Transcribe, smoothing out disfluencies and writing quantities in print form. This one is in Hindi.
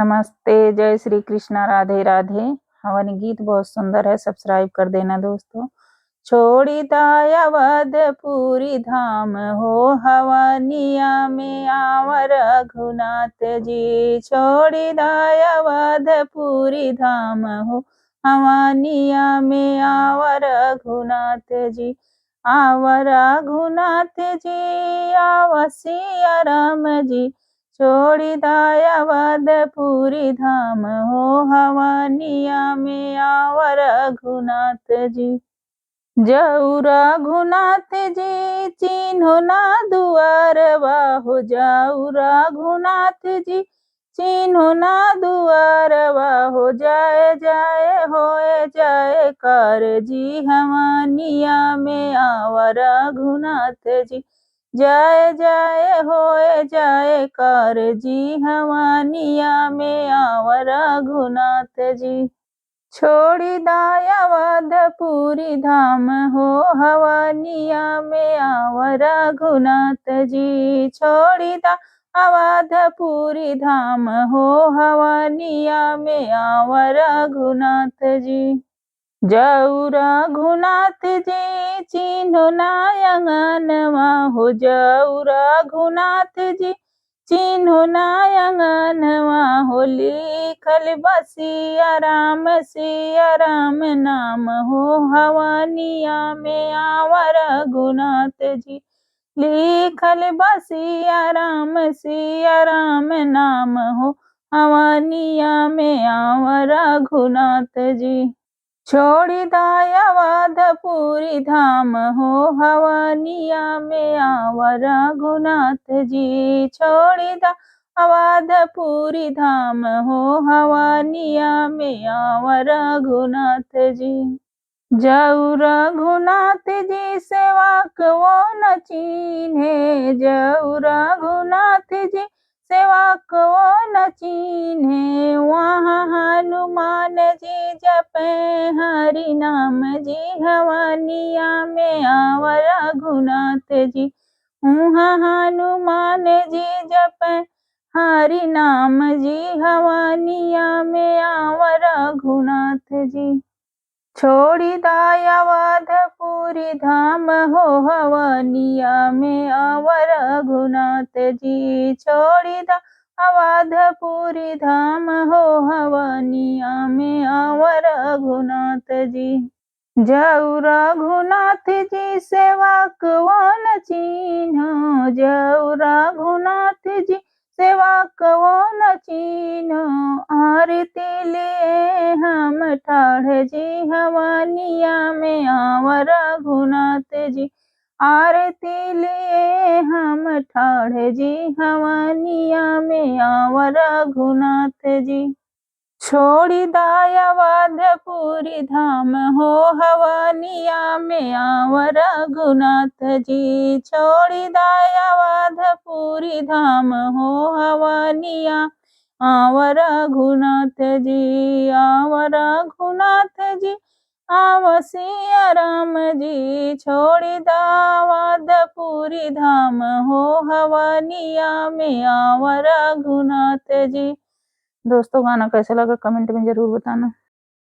नमस्ते, जय श्री कृष्णा, राधे राधे। हवन गीत बहुत सुंदर है, सब्सक्राइब कर देना दोस्तों। छोड़ी अवधपुरी धाम हो, हवनिया में आव रघुनाथ जी। छोड़ी अवधपुरी धाम हो, हवनिया में आव रघुनाथ जी। आव रघुनाथ जी, आव सिया राम जी। छोड़ी अवधपुरी धाम हो, हवनिया में आव रघुनाथ जी। जाऊ रघुनाथ जी, चिन्हो ना दुआर बाहो। जाऊ रघुनाथ जी, चिन्हो ना दुआर बाहो। जाए जाए होए जाए कर जी, हवनिया में आव रघुनाथ जी। जय जय होए जय कर जी, हवनिया में आव रघुनाथ जी। छोड़ी अवधपुरी धाम हो, हवनिया में आव रघुनाथ जी। छोड़ी अवधपुरी धाम हो, हवनिया में आव रघुनाथ जी। जाऊ रघुनाथ जी, चिन्हो ना अंगनवा हो। जाऊ रघुनाथ जी, चिन्हो ना अंगनवा हो। लिखल बसिया राम नाम हो, हवनिया में आव रघुनाथ जी। लिखल बसिया राम नाम हो, हवनिया में आव रघुनाथ जी। छोड़ी अवधपुरी धाम हो, हवनिया में आव रघुनाथ जी। छोड़ी अवधपुरी धाम हो, हवनिया में आव रघुनाथ जी। जाऊ रघुनाथ जी, सेवा वो न चीन्हे। जाऊ रघुनाथ जी, सेवा को न चीन्हे। वहाँ हनुमान जी जपे हरि नाम जी, हवनिया में आव रघुनाथ जी। वहाँ हनुमान जी जपे हरि नाम जी, हवनिया में आव रघुनाथ जी। छोड़ी अवधपुरी धाम हो, हवनिया में आव रघुनाथ जी। छोड़ी अवधपुरी धाम हो, हवनिया में आव रघुनाथ जी। जाऊ रघुनाथ जी, सेवा को न चीन्हो। जाऊ रघुनाथ जी, सेवा को न चीन्हो। आरती लिए हम ठाढ़ जी, हवनिया में आव रघुनाथ जी। आरती लिए हम ठाढ़ जी, हवनिया में आव रघुनाथ जी। छोड़ी अवधपुरी धाम हो, हवनिया में आव रघुनाथ जी। छोड़ी अवधपुरी धाम हो, हवनिया आव रघुनाथ जी। आव रघुनाथ जी, आव सिया राम जी। छोड़ी अवधपुरी धाम हो, हवनिया में आव रघुनाथ जी। दोस्तों गाना कैसा लगा कमेंट में जरूर बताना।